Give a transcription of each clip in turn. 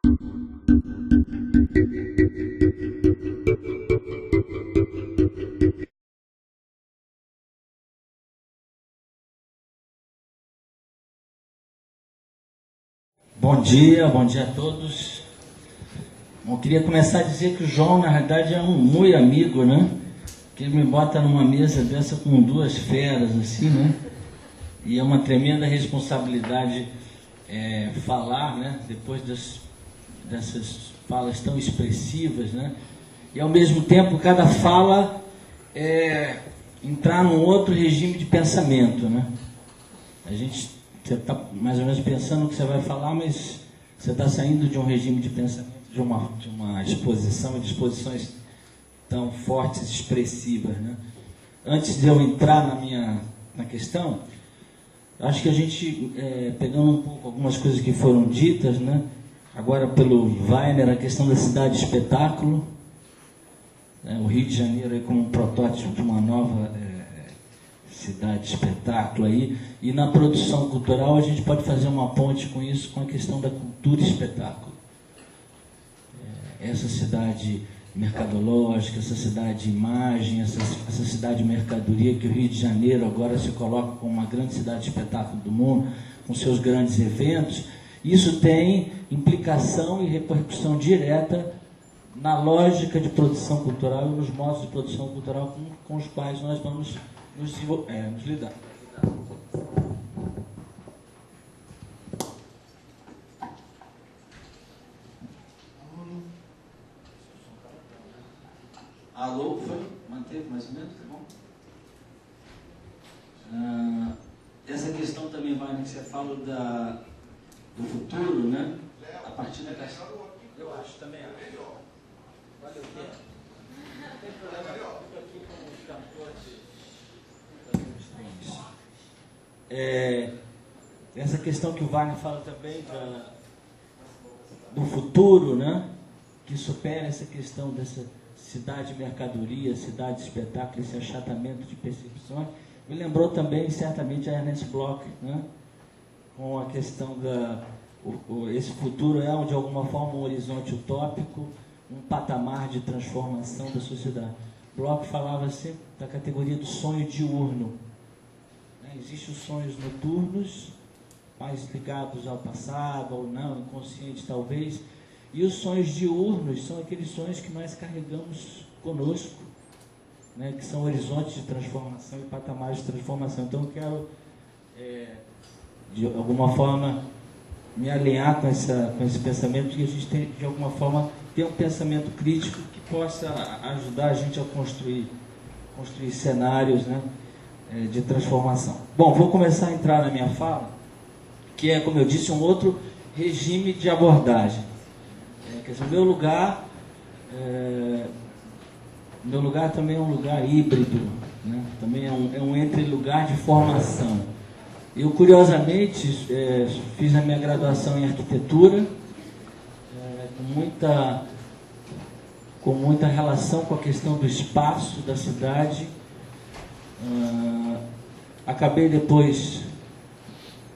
Bom dia a todos. Eu queria começar a dizer que o João, na realidade, é um muito amigo, né? Que ele me bota numa mesa dessa com duas feras, assim, né? E é uma tremenda responsabilidade falar, né? Depois dessas falas tão expressivas, né? E, ao mesmo tempo, cada fala entrar num outro regime de pensamento, né? Você está mais ou menos pensando o que você vai falar, mas você está saindo de um regime de pensamento, de uma exposição, de exposições tão fortes, expressivas, né? Antes de eu entrar na questão, acho que a gente, pegando um pouco algumas coisas que foram ditas, né? Agora pelo Weiner, a questão da cidade espetáculo, né? O Rio de Janeiro aí como um protótipo de uma nova cidade espetáculo aí, e na produção cultural a gente pode fazer uma ponte com isso, com a questão da cultura espetáculo. Essa cidade mercadológica, essa cidade imagem, essa cidade mercadoria que o Rio de Janeiro agora se coloca como uma grande cidade espetáculo do mundo, com seus grandes eventos, isso tem implicação e repercussão direta na lógica de produção cultural e nos modos de produção cultural com os quais nós vamos nos lidar. Alô, manteve mais ou menos, tá bom? Essa questão também vai, que você fala do futuro, né? A partir da questão. Eu acho também. Valeu, Pedro. Não tem problema, eu fico aqui com os cantores. Essa questão que o Wagner fala também do futuro, né? Que supera essa questão dessa cidade mercadoria, cidade espetáculo, esse achatamento de percepções, me lembrou também certamente a Ernest Bloch, né? Com a questão esse futuro é de alguma forma um horizonte utópico, um patamar de transformação da sociedade. Bloch falava sempre da categoria do sonho diurno. Existem os sonhos noturnos, mais ligados ao passado ou não, inconsciente talvez, e os sonhos diurnos são aqueles sonhos que nós carregamos conosco, né, que são horizontes de transformação e patamares de transformação. Então eu quero, de alguma forma, me alinhar com esse pensamento, que a gente tem, de alguma forma, ter um pensamento crítico que possa ajudar a gente a construir cenários, né, de transformação. Bom, vou começar a entrar na minha fala, que é, como eu disse, um outro regime de abordagem. Quer dizer, o meu lugar também é um lugar híbrido, né? Também é um entre-lugar de formação. Eu, curiosamente, fiz a minha graduação em arquitetura, com muita relação com a questão do espaço da cidade. Acabei depois,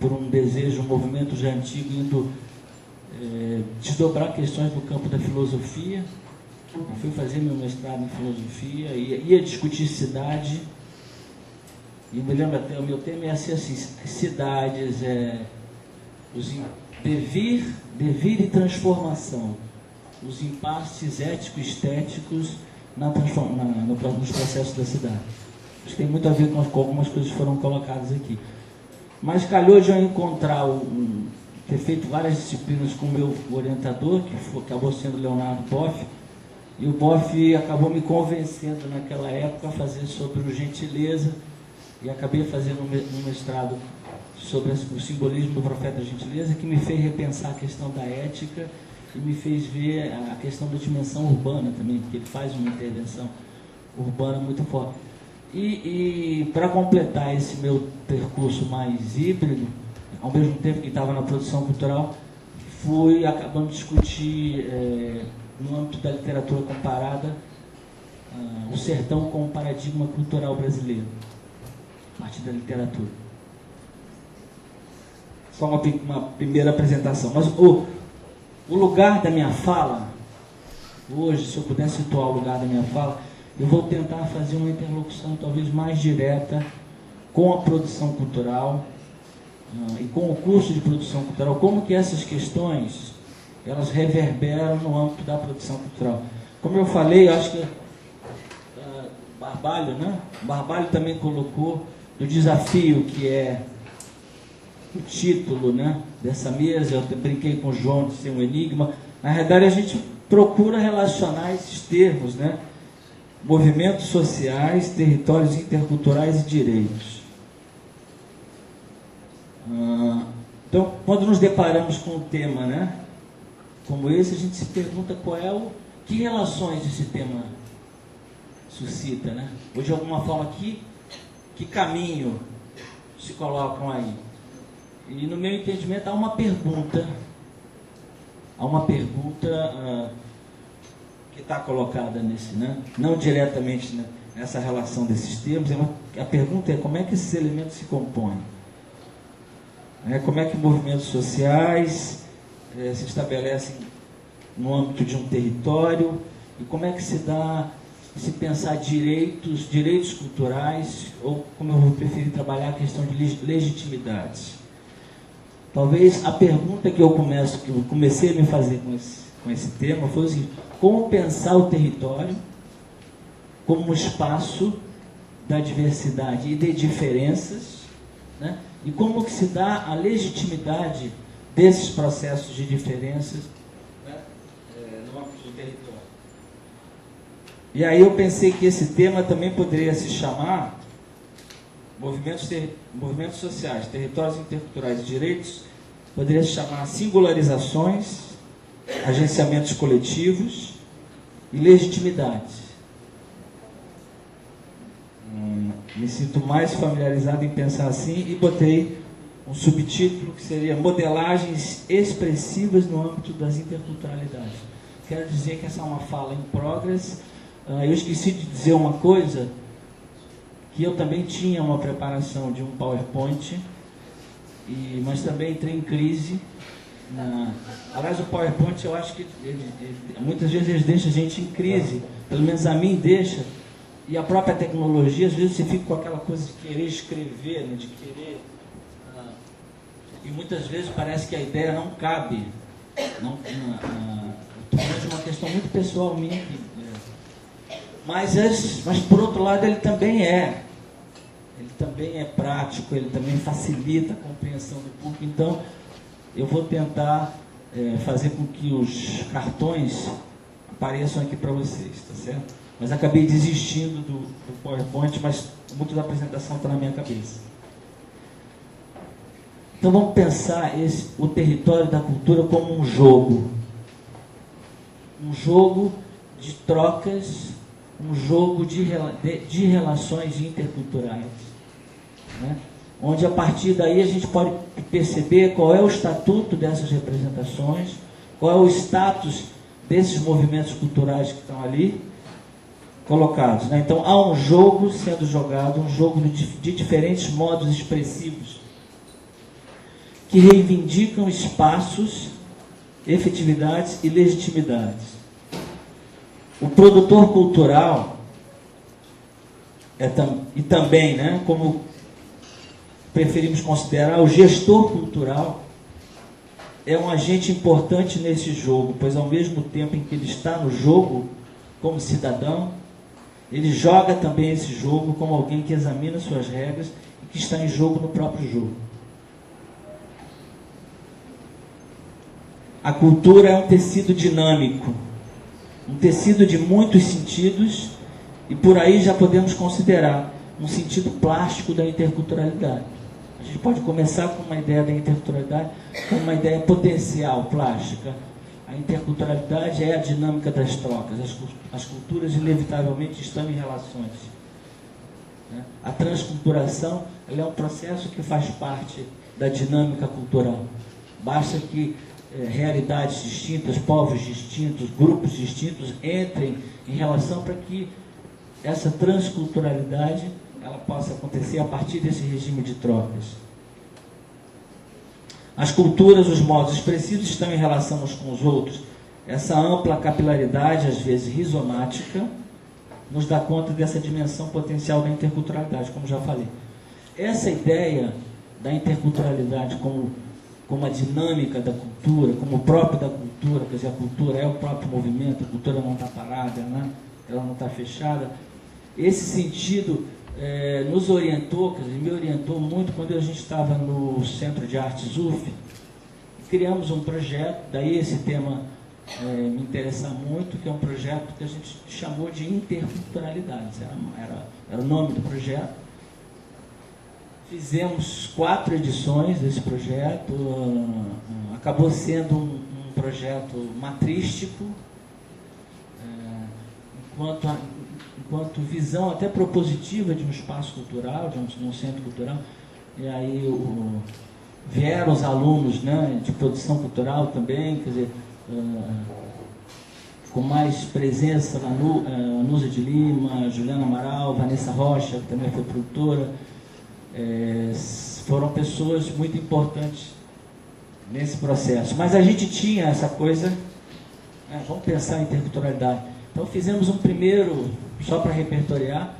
por um desejo, um movimento já antigo, indo desdobrar questões do campo da filosofia. Eu fui fazer meu mestrado em filosofia, ia discutir cidade, e me lembro até, o meu tema é assim, as cidades, devir e transformação, os impasses ético-estéticos nos processos da cidade. Acho que tem muito a ver com algumas coisas que foram colocadas aqui. Mas calhou de eu encontrar, ter feito várias disciplinas com o meu orientador, que acabou sendo Leonardo Boff, e o Boff acabou me convencendo naquela época a fazer sobre o gentileza, e acabei fazendo um mestrado sobre o simbolismo do profeta da gentileza, que me fez repensar a questão da ética e me fez ver a questão da dimensão urbana também, porque ele faz uma intervenção urbana muito forte. E para completar esse meu percurso mais híbrido, ao mesmo tempo que estava na produção cultural, fui acabando de discutir, no âmbito da literatura comparada, o sertão como paradigma cultural brasileiro, a partir da literatura. Só uma primeira apresentação. Mas O lugar da minha fala, hoje, se eu puder situar o lugar da minha fala, eu vou tentar fazer uma interlocução talvez mais direta com a produção cultural e com o curso de produção cultural. Como que essas questões, elas reverberam no âmbito da produção cultural. Como eu falei, eu acho que Barbalho, né? Barbalho também colocou o desafio que é o título, né, dessa mesa. Eu brinquei com o João de ser um enigma. Na realidade, a gente procura relacionar esses termos, né? Movimentos sociais, territórios interculturais e direitos. Então, quando nos deparamos com um tema, né, como esse, a gente se pergunta que relações esse tema suscita, né? Ou de alguma forma, que caminho se colocam aí. E no meu entendimento há uma pergunta que está colocada nesse, né? Não diretamente, né, nessa relação desses termos. A pergunta é como é que esses elementos se compõem, como é que movimentos sociais se estabelecem no âmbito de um território, e como é que se pensar direitos culturais, ou como eu vou preferir trabalhar a questão de legitimidades. Talvez a pergunta que eu comecei a me fazer com esse tema foi o seguinte: como pensar o território como um espaço da diversidade e de diferenças, né? E como que se dá a legitimidade desses processos de diferenças, né, no âmbito do território. E aí eu pensei que esse tema também poderia se chamar movimentos sociais, territórios interculturais e direitos, poderia se chamar singularizações, agenciamentos coletivos e legitimidades. Me sinto mais familiarizado em pensar assim e botei um subtítulo que seria modelagens expressivas no âmbito das interculturalidades. Quero dizer que essa é uma fala em progress. Eu esqueci de dizer uma coisa, que eu também tinha uma preparação de um PowerPoint, mas também entrei em crise. Aliás, o PowerPoint, eu acho que muitas vezes eles deixam a gente em crise, pelo menos a mim deixa, e a própria tecnologia, às vezes você fica com aquela coisa de querer escrever, né, de querer... e muitas vezes parece que a ideia não cabe. Estou falando de uma questão muito pessoal minha aqui. Mas por outro lado, ele também é prático, ele também facilita a compreensão do público. Então, eu vou tentar fazer com que os cartões apareçam aqui para vocês, tá certo? Mas acabei desistindo do PowerPoint, mas muito da apresentação está na minha cabeça. Então vamos pensar o território da cultura como um jogo de trocas, um jogo de relações interculturais, né? Onde a partir daí a gente pode perceber qual é o estatuto dessas representações, qual é o status desses movimentos culturais que estão ali colocados, né? Então há um jogo sendo jogado, um jogo de diferentes modos expressivos que reivindicam espaços, efetividades e legitimidades. O produtor cultural e também, né, como preferimos considerar, o gestor cultural é um agente importante nesse jogo, pois ao mesmo tempo em que ele está no jogo como cidadão, ele joga também esse jogo como alguém que examina suas regras e que está em jogo no próprio jogo. A cultura é um tecido dinâmico, um tecido de muitos sentidos, e por aí já podemos considerar um sentido plástico da interculturalidade. A gente pode começar com uma ideia da interculturalidade como uma ideia potencial, plástica. A interculturalidade é a dinâmica das trocas. As culturas inevitavelmente estão em relações. A transculturação, ela é um processo que faz parte da dinâmica cultural. Basta que realidades distintas, povos distintos, grupos distintos entrem em relação para que essa transculturalidade ela possa acontecer a partir desse regime de trocas. As culturas, os modos expressivos estão em relação uns com os outros. Essa ampla capilaridade, às vezes rizomática, nos dá conta dessa dimensão potencial da interculturalidade, como já falei. Essa ideia da interculturalidade como a dinâmica da cultura, como o próprio da cultura, quer dizer, a cultura é o próprio movimento, a cultura não está parada, né? Ela não está fechada. Esse sentido nos orientou, quer dizer, me orientou muito quando a gente estava no Centro de Artes UF. Criamos um projeto, daí esse tema me interessa muito, que é um projeto que a gente chamou de interculturalidades, era o nome do projeto. Fizemos 4 edições desse projeto, acabou sendo um projeto matrístico, enquanto visão até propositiva de um espaço cultural, de um centro cultural. E aí vieram os alunos, né, de produção cultural também, quer dizer, com mais presença, a Nusa de Lima, Juliana Amaral, Vanessa Rocha, que também foi produtora. Foram pessoas muito importantes nesse processo. Mas a gente tinha essa coisa, vamos pensar em interculturalidade. Então fizemos um primeiro, só para repertoriar,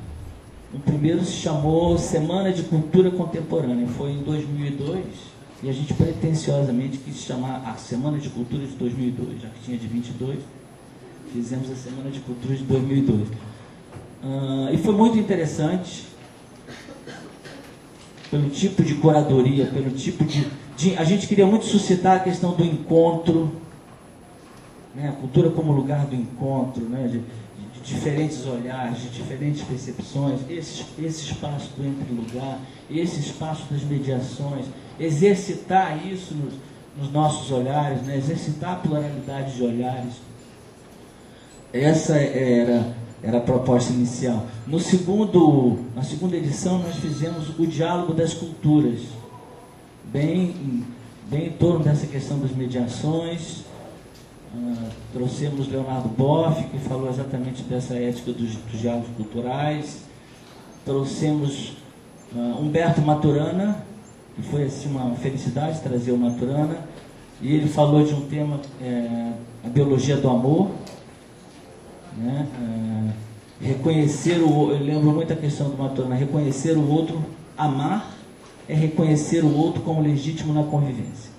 um primeiro se chamou Semana de Cultura Contemporânea, foi em 2002, e a gente pretensiosamente quis chamar a Semana de Cultura de 2002, já que tinha de 22, fizemos a Semana de Cultura de 2002. E foi muito interessante, pelo tipo de curadoria, pelo tipo a gente queria muito suscitar a questão do encontro, né, a cultura como lugar do encontro, né, de diferentes olhares, de diferentes percepções, esse espaço do entre-lugar, esse espaço das mediações, exercitar isso nos nossos olhares, né, exercitar a pluralidade de olhares. Essa era a proposta inicial. Na segunda edição, nós fizemos o diálogo das culturas, bem em torno dessa questão das mediações. Trouxemos Leonardo Boff, que falou exatamente dessa ética dos diálogos culturais. Trouxemos Humberto Maturana, que foi assim, uma felicidade trazer o Maturana, e ele falou de um tema, a biologia do amor, né? Reconhecer eu lembro muito a questão do Maturana, reconhecer o outro, amar é reconhecer o outro como legítimo na convivência.